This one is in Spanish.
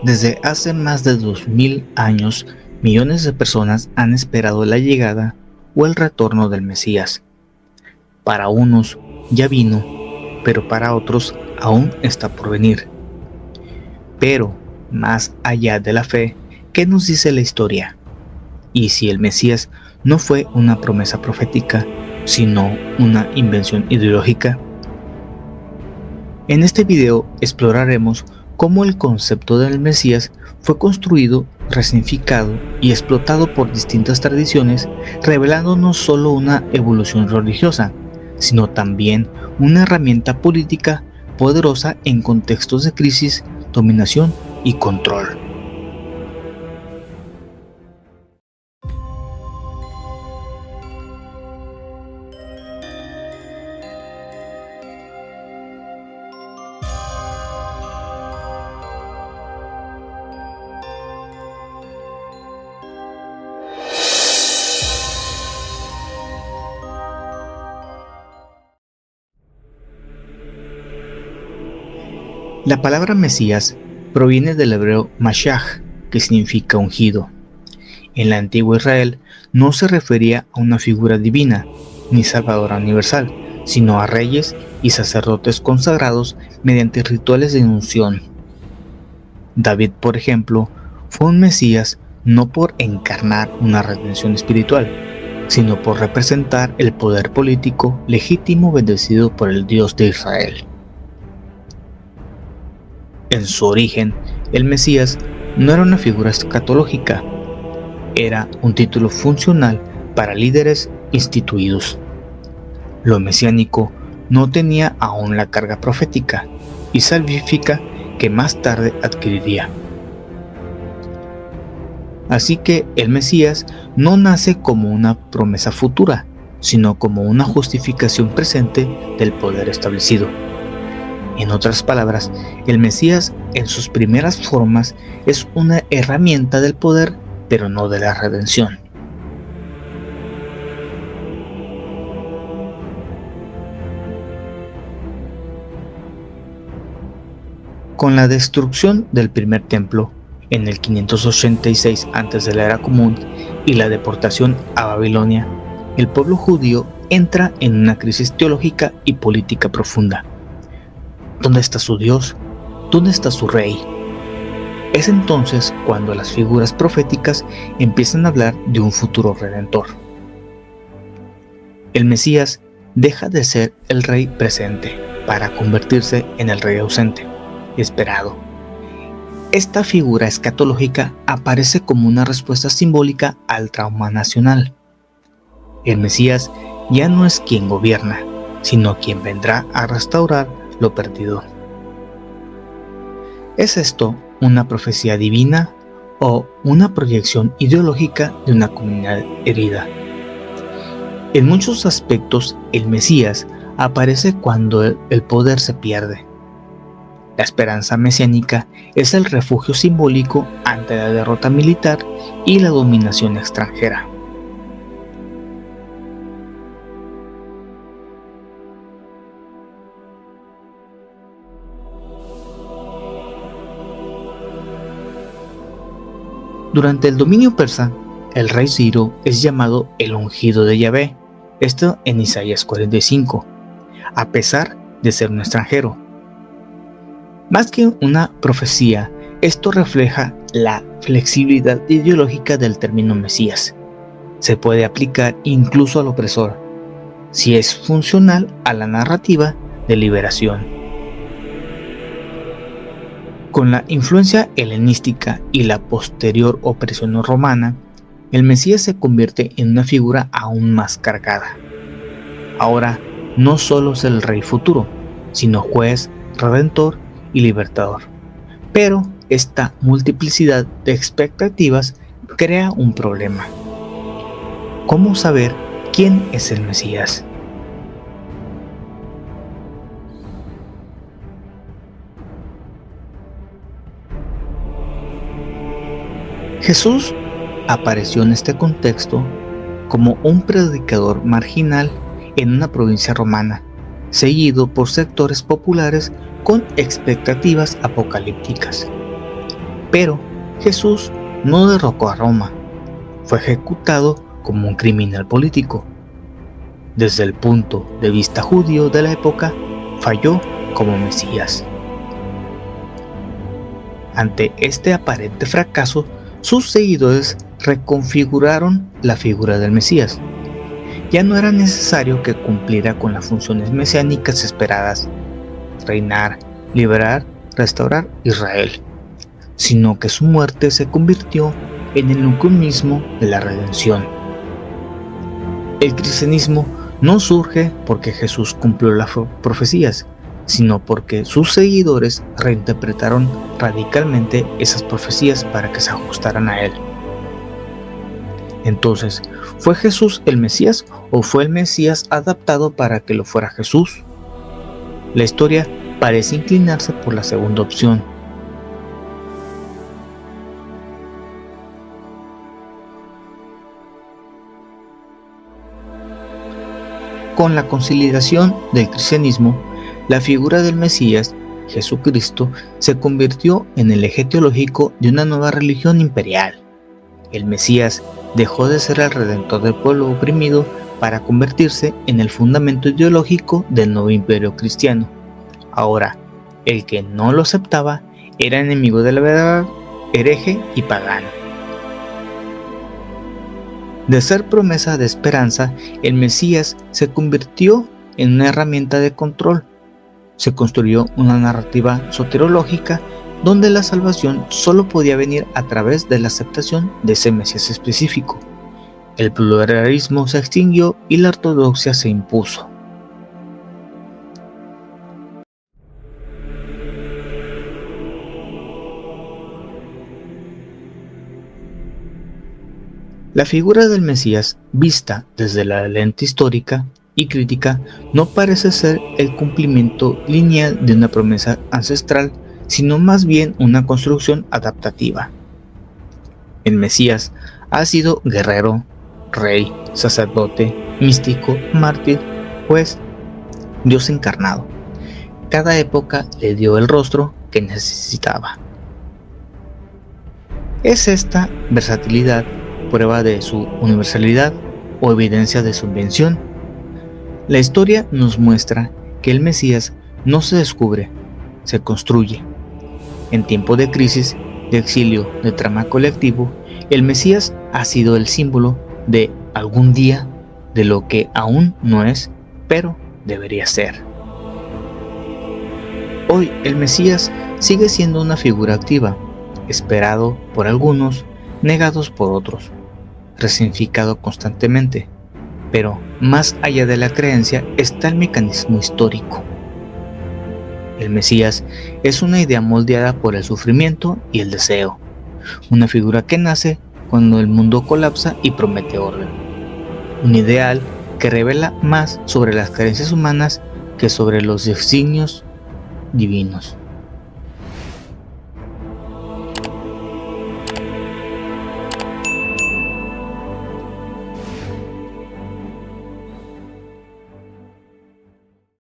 Desde hace más de 2000 años, millones de personas han esperado la llegada o el retorno del Mesías. Para unos ya vino, pero para otros aún está por venir. Pero, más allá de la fe, ¿qué nos dice la historia? Y si el Mesías no fue una promesa profética, sino una invención ideológica. En este video exploraremos cómo el concepto del Mesías fue construido, resignificado y explotado por distintas tradiciones, revelando no solo una evolución religiosa, sino también una herramienta política poderosa en contextos de crisis, dominación y control. La palabra Mesías proviene del hebreo Mashiach, que significa ungido. En la antigua Israel no se refería a una figura divina ni salvadora universal, sino a reyes y sacerdotes consagrados mediante rituales de unción. David, por ejemplo, fue un Mesías no por encarnar una redención espiritual, sino por representar el poder político legítimo bendecido por el Dios de Israel. En su origen, el Mesías no era una figura escatológica, era un título funcional para líderes instituidos. Lo mesiánico no tenía aún la carga profética y salvífica que más tarde adquiriría. Así que el Mesías no nace como una promesa futura, sino como una justificación presente del poder establecido. En otras palabras, el Mesías en sus primeras formas es una herramienta del poder, pero no de la redención. Con la destrucción del primer templo en el 586 antes de la era común y la deportación a Babilonia, el pueblo judío entra en una crisis teológica y política profunda. ¿Dónde está su Dios? ¿Dónde está su rey? Es entonces cuando las figuras proféticas empiezan a hablar de un futuro redentor. El Mesías deja de ser el rey presente para convertirse en el rey ausente, esperado. Esta figura escatológica aparece como una respuesta simbólica al trauma nacional. El Mesías ya no es quien gobierna, sino quien vendrá a restaurar lo perdido. ¿Es esto una profecía divina o una proyección ideológica de una comunidad herida? En muchos aspectos, el Mesías aparece cuando el poder se pierde. La esperanza mesiánica es el refugio simbólico ante la derrota militar y la dominación extranjera. Durante el dominio persa, el rey Ciro es llamado el ungido de Yahvé, esto en Isaías 45, a pesar de ser un extranjero. Más que una profecía, esto refleja la flexibilidad ideológica del término Mesías. Se puede aplicar incluso al opresor, si es funcional a la narrativa de liberación. Con la influencia helenística y la posterior opresión romana, el Mesías se convierte en una figura aún más cargada. Ahora no solo es el rey futuro, sino juez, redentor y libertador. Pero esta multiplicidad de expectativas crea un problema. ¿Cómo saber quién es el Mesías? Jesús apareció en este contexto como un predicador marginal en una provincia romana, seguido por sectores populares con expectativas apocalípticas. Pero Jesús no derrocó a Roma, fue ejecutado como un criminal político. Desde el punto de vista judío de la época, falló como Mesías. Ante este aparente fracaso, sus seguidores reconfiguraron la figura del Mesías. Ya no era necesario que cumpliera con las funciones mesiánicas esperadas: reinar, liberar, restaurar Israel, sino que su muerte se convirtió en el núcleo mismo de la redención. El cristianismo no surge porque Jesús cumplió las profecías, sino porque sus seguidores reinterpretaron radicalmente esas profecías para que se ajustaran a él. Entonces, ¿fue Jesús el Mesías o fue el Mesías adaptado para que lo fuera Jesús? La historia parece inclinarse por la segunda opción. Con la consolidación del cristianismo, la figura del Mesías, Jesucristo, se convirtió en el eje teológico de una nueva religión imperial. El Mesías dejó de ser el redentor del pueblo oprimido para convertirse en el fundamento ideológico del nuevo imperio cristiano. Ahora, el que no lo aceptaba era enemigo de la verdad, hereje y pagano. De ser promesa de esperanza, el Mesías se convirtió en una herramienta de control. Se construyó una narrativa soteriológica donde la salvación solo podía venir a través de la aceptación de ese Mesías específico. El pluralismo se extinguió y la ortodoxia se impuso. La figura del Mesías, vista desde la lente histórica y crítica, no parece ser el cumplimiento lineal de una promesa ancestral, sino más bien una construcción adaptativa. El Mesías ha sido guerrero, rey, sacerdote, místico, mártir, juez, Dios encarnado. Cada época le dio el rostro que necesitaba. ¿Es esta versatilidad prueba de su universalidad o evidencia de su invención? La historia nos muestra que el Mesías no se descubre, se construye. En tiempos de crisis, de exilio, de trama colectivo, el Mesías ha sido el símbolo de algún día, de lo que aún no es, pero debería ser. Hoy el Mesías sigue siendo una figura activa, esperado por algunos, negados por otros, resignificado constantemente, pero más allá de la creencia está el mecanismo histórico. El Mesías es una idea moldeada por el sufrimiento y el deseo, una figura que nace cuando el mundo colapsa y promete orden, un ideal que revela más sobre las carencias humanas que sobre los designios divinos.